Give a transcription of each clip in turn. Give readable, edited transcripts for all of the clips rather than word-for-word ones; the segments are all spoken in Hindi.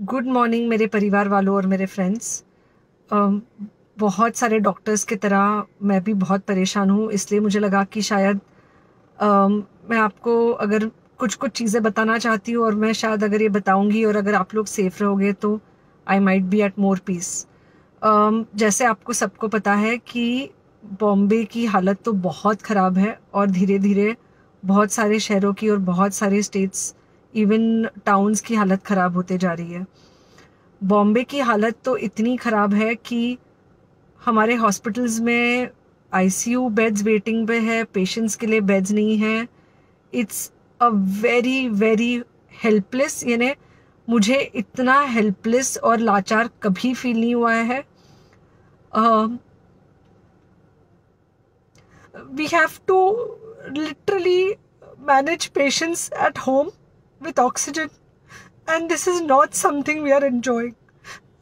गुड मॉर्निंग मेरे परिवार वालों और मेरे फ्रेंड्स। बहुत सारे डॉक्टर्स की तरह मैं भी बहुत परेशान हूँ, इसलिए मुझे लगा कि शायद मैं आपको अगर कुछ कुछ चीज़ें बताना चाहती हूँ और मैं शायद अगर ये बताऊँगी और अगर आप लोग सेफ रहोगे तो I might be at more peace. जैसे आपको सबको पता है कि बॉम्बे की हालत तो बहुत ख़राब है और धीरे धीरे बहुत सारे शहरों की और बहुत सारे स्टेट्स इवन टाउन्स की हालत ख़राब होते जा रही है। बॉम्बे की हालत तो इतनी ख़राब है कि हमारे हॉस्पिटल्स में आईसीयू बेड्स वेटिंग पे है, पेशेंट्स के लिए बेड्स नहीं है। It's a very very helpless, यानी मुझे इतना हेल्पलेस और लाचार कभी फील नहीं हुआ है। We have to literally manage patients at home with oxygen, and this is not something we are enjoying.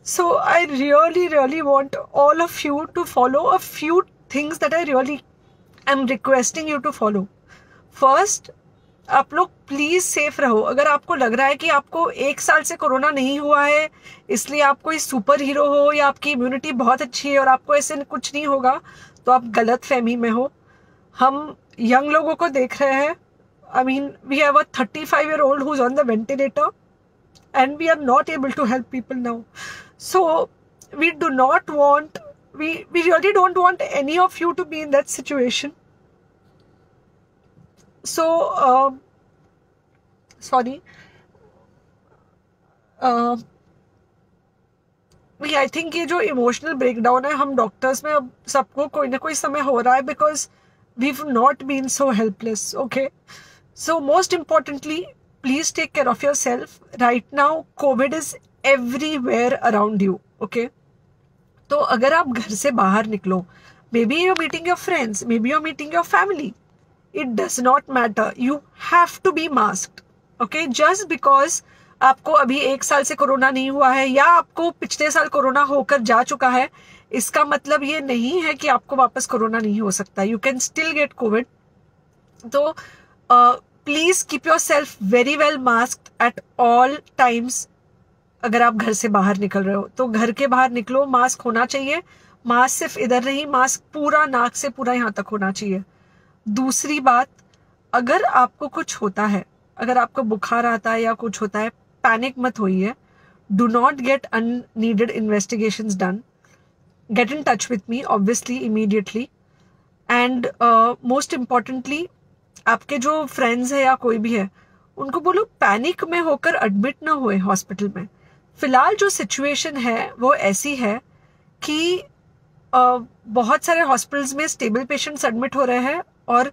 So I really want all of you to follow a few things that I really am requesting you to follow. First, आप लोग प्लीज सेफ रहो। अगर आपको लग रहा है कि आपको 1 साल से कोरोना नहीं हुआ है इसलिए आप कोई सुपर हीरो हो या आपकी इम्यूनिटी बहुत अच्छी है और आपको ऐसे कुछ नहीं होगा, तो आप गलत फहमी में हो। हम यंग लोगों को देख रहे हैं। I mean we have a 35-year-old who's on the ventilator and we are not able to help people now. So we do not want, we really don't want any of you to be in that situation. So sorry, I think ये जो इमोशनल ब्रेकडाउन है हम डॉक्टर्स में अब सबको कोई ना कोई समय हो रहा है, because we have not been so helpless. Okay, so most importantly please take care of yourself. Right now covid is everywhere around you. Okay, तो अगर आप घर से बाहर निकलो, maybe you're meeting your friends, maybe you're meeting your family, it does not matter, you have to be masked. Okay, just because आपको अभी 1 साल से कोरोना नहीं हुआ है या आपको पिछले साल कोरोना होकर जा चुका है, इसका मतलब ये नहीं है कि आपको वापस कोरोना नहीं हो सकता। You can still get COVID. तो please keep yourself very well masked at all times. अगर आप घर से बाहर निकल रहे हो तो घर के बाहर निकलो, मास्क होना चाहिए। मास्क सिर्फ इधर नहीं, मास्क पूरा नाक से पूरा यहाँ तक होना चाहिए। दूसरी बात, अगर आपको कुछ होता है, अगर आपको बुखार आता है या कुछ होता है, पैनिक मत होइए। Do not get unneeded investigations done. Get in touch with me obviously immediately. And most importantly, आपके जो फ्रेंड्स है या कोई भी है उनको बोलो पैनिक में होकर एडमिट ना हुए हॉस्पिटल में। फिलहाल जो सिचुएशन है वो ऐसी है कि बहुत सारे हॉस्पिटल्स में स्टेबल पेशेंट्स एडमिट हो रहे हैं और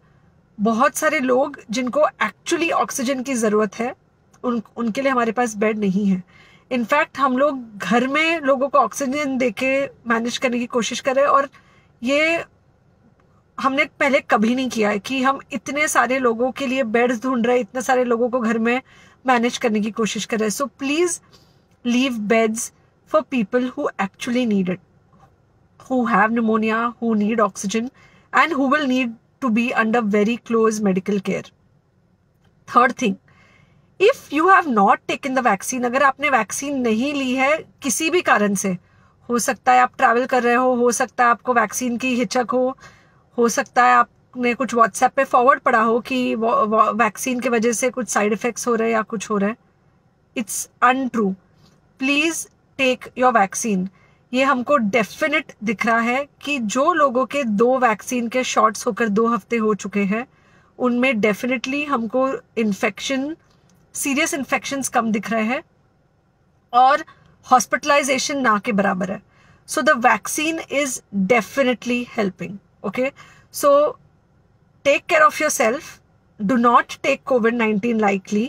बहुत सारे लोग जिनको एक्चुअली ऑक्सीजन की ज़रूरत है उनके लिए हमारे पास बेड नहीं है। इनफैक्ट हम लोग घर में लोगों को ऑक्सीजन देके मैनेज करने की कोशिश कर रहे हैं, और ये हमने पहले कभी नहीं किया है कि हम इतने सारे लोगों के लिए बेड्स ढूंढ रहे हैं, इतने सारे लोगों को घर में मैनेज करने की कोशिश कर रहे हैं। So please leave beds for people who actually need it, who have pneumonia, who need oxygen, and who will need to be under very close medical care. Third thing, if you have not taken the vaccine, अगर आपने वैक्सीन नहीं ली है किसी भी कारण से, हो सकता है आप ट्रैवल कर रहे हो सकता है आपको वैक्सीन की हिचक हो सकता है आपने कुछ व्हाट्सएप पे फॉरवर्ड पढ़ा हो कि वैक्सीन की वजह से कुछ साइड इफेक्ट्स हो रहे हैं या कुछ हो रहा है। It's untrue. Please take your vaccine. ये हमको डेफिनेट दिख रहा है कि जो लोगों के 2 वैक्सीन के शॉट्स होकर 2 हफ्ते हो चुके हैं उनमें डेफिनेटली हमको इन्फेक्शन, सीरियस इन्फेक्शंस कम दिख रहे हैं और हॉस्पिटलाइजेशन ना के बराबर है। So the vaccine is definitely helping. Okay, so take care of yourself, do not take COVID-19 lightly.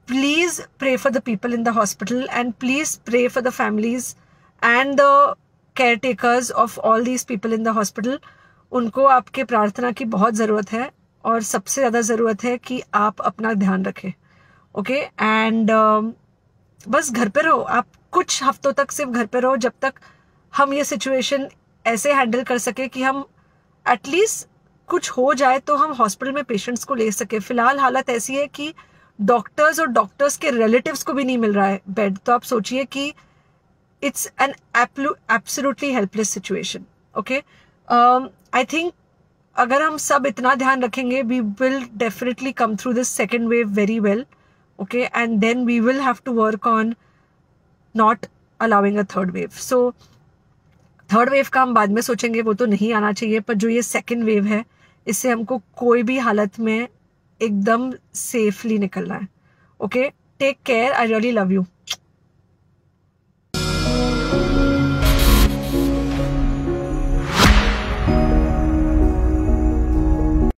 Please pray for the people in the hospital and please pray for the families and the caretakers of all these people in the hospital. उनको आपके प्रार्थना की बहुत ज़रूरत है और सबसे ज़्यादा ज़रूरत है कि आप अपना ध्यान रखें। ओके, एंड बस घर पे रहो। आप कुछ हफ्तों तक सिर्फ घर पे रहो जब तक हम ये सिचुएशन ऐसे हैंडल कर सके कि हम एटलीस्ट कुछ हो जाए तो हम हॉस्पिटल में पेशेंट्स को ले सके। फिलहाल हालत ऐसी है कि डॉक्टर्स और डॉक्टर्स के रिलेटिव्स को भी नहीं मिल रहा है बेड, तो आप सोचिए कि it's an absolutely helpless situation. Okay, I think अगर हम सब इतना ध्यान रखेंगे, we will definitely come through this second wave very well. Okay, and then we will have to work on not allowing a third wave. So third wave का हम बाद में सोचेंगे, वो तो नहीं आना चाहिए, पर जो ये सेकेंड वेव है, इससे हमको कोई भी हालत में एकदम सेफली निकलना है. Okay, take care, I really love you.